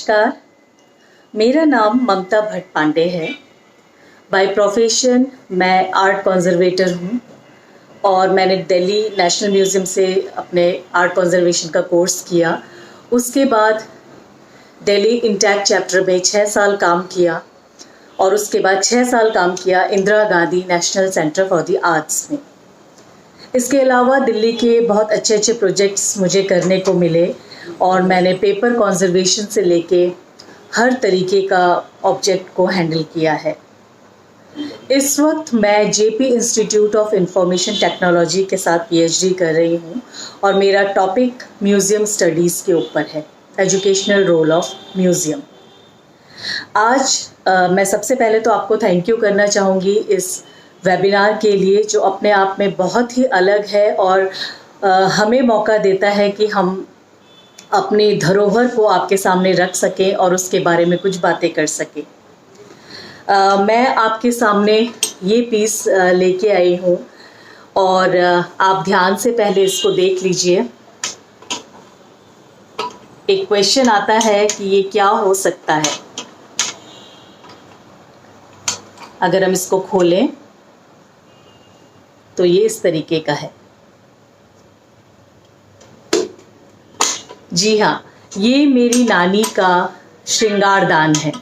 नमस्कार, मेरा नाम ममता भट्ट पांडे है। बाय प्रोफेशन मैं आर्ट कंजर्वेटर हूँ और मैंने दिल्ली नेशनल म्यूज़ियम से अपने आर्ट कंजर्वेशन का कोर्स किया। उसके बाद दिल्ली इंटैक्ट चैप्टर में 6 साल काम किया और उसके बाद 6 साल काम किया Indira Gandhi national centre for the arts में। इसके अलावा दिल्ली के बहुत अच्छे अच्छे प्रोजेक्ट्स मुझे करने को मिले और मैंने पेपर कंजर्वेशन से लेके हर तरीके का ऑब्जेक्ट को हैंडल किया है। इस वक्त मैं JP institute of information technology के साथ पीएचडी कर रही हूँ और मेरा टॉपिक म्यूज़ियम स्टडीज़ के ऊपर है, एजुकेशनल रोल ऑफ म्यूज़ियम। आज मैं सबसे पहले तो आपको थैंक यू करना चाहूँगी इस वेबिनार के लिए, जो अपने आप में बहुत ही अलग है और हमें मौका देता है कि हम अपनी धरोहर को आपके सामने रख सकें और उसके बारे में कुछ बातें कर सकें। मैं आपके सामने ये पीस लेके आई हूँ और आप ध्यान से पहले इसको देख लीजिए। एक क्वेश्चन आता है कि ये क्या हो सकता है। अगर हम इसको खोलें तो ये इस तरीके का है। जी हाँ, ये मेरी नानी का श्रृंगारदान है।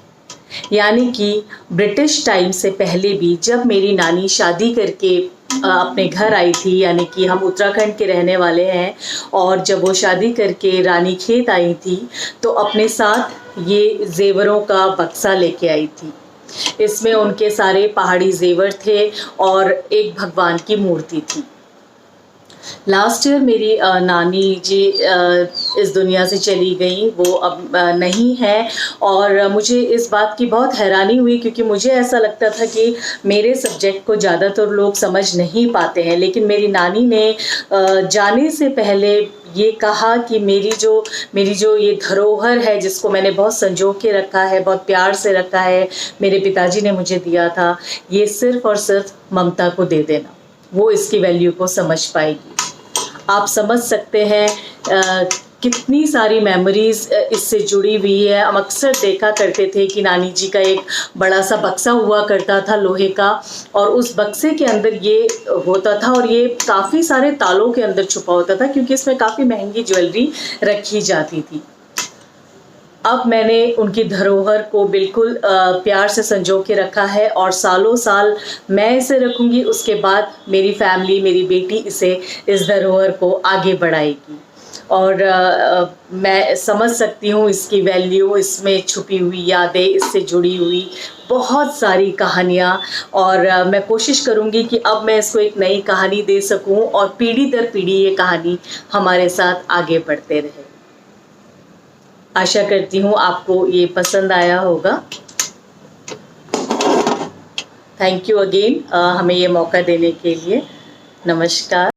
यानी कि ब्रिटिश टाइम से पहले भी जब मेरी नानी शादी करके अपने घर आई थी, यानी कि हम उत्तराखंड के रहने वाले हैं, और जब वो शादी करके रानीखेत आई थी तो अपने साथ ये जेवरों का बक्सा लेके आई थी। इसमें उनके सारे पहाड़ी जेवर थे और एक भगवान की मूर्ति थी। लास्ट ईयर मेरी नानी जी इस दुनिया से चली गई, वो अब नहीं है और मुझे इस बात की बहुत हैरानी हुई, क्योंकि मुझे ऐसा लगता था कि मेरे सब्जेक्ट को ज़्यादातर लोग समझ नहीं पाते हैं। लेकिन मेरी नानी ने जाने से पहले ये कहा कि मेरी जो ये धरोहर है, जिसको मैंने बहुत संजो के रखा है, बहुत प्यार से रखा है, मेरे पिताजी ने मुझे दिया था, ये सिर्फ़ और सिर्फ ममता को दे देना, वो इसकी वैल्यू को समझ पाएगी। आप समझ सकते हैं कितनी सारी मेमोरीज़ इससे जुड़ी हुई है। हम अक्सर देखा करते थे कि नानी जी का एक बड़ा सा बक्सा हुआ करता था लोहे का, और उस बक्से के अंदर ये होता था और ये काफ़ी सारे तालों के अंदर छुपा होता था, क्योंकि इसमें काफ़ी महंगी ज्वेलरी रखी जाती थी। अब मैंने उनकी धरोहर को बिल्कुल प्यार से संजो के रखा है और सालों साल मैं इसे रखूँगी। उसके बाद मेरी फैमिली, मेरी बेटी इस धरोहर को आगे बढ़ाएगी और मैं समझ सकती हूँ इसकी वैल्यू, इसमें छुपी हुई यादें, इससे जुड़ी हुई बहुत सारी कहानियाँ, और मैं कोशिश करूँगी कि अब मैं इसको एक नई कहानी दे सकूँ और पीढ़ी दर पीढ़ी ये कहानी हमारे साथ आगे बढ़ते रहे। आशा करती हूँ आपको ये पसंद आया होगा। थैंक यू अगेन हमें ये मौका देने के लिए। नमस्कार।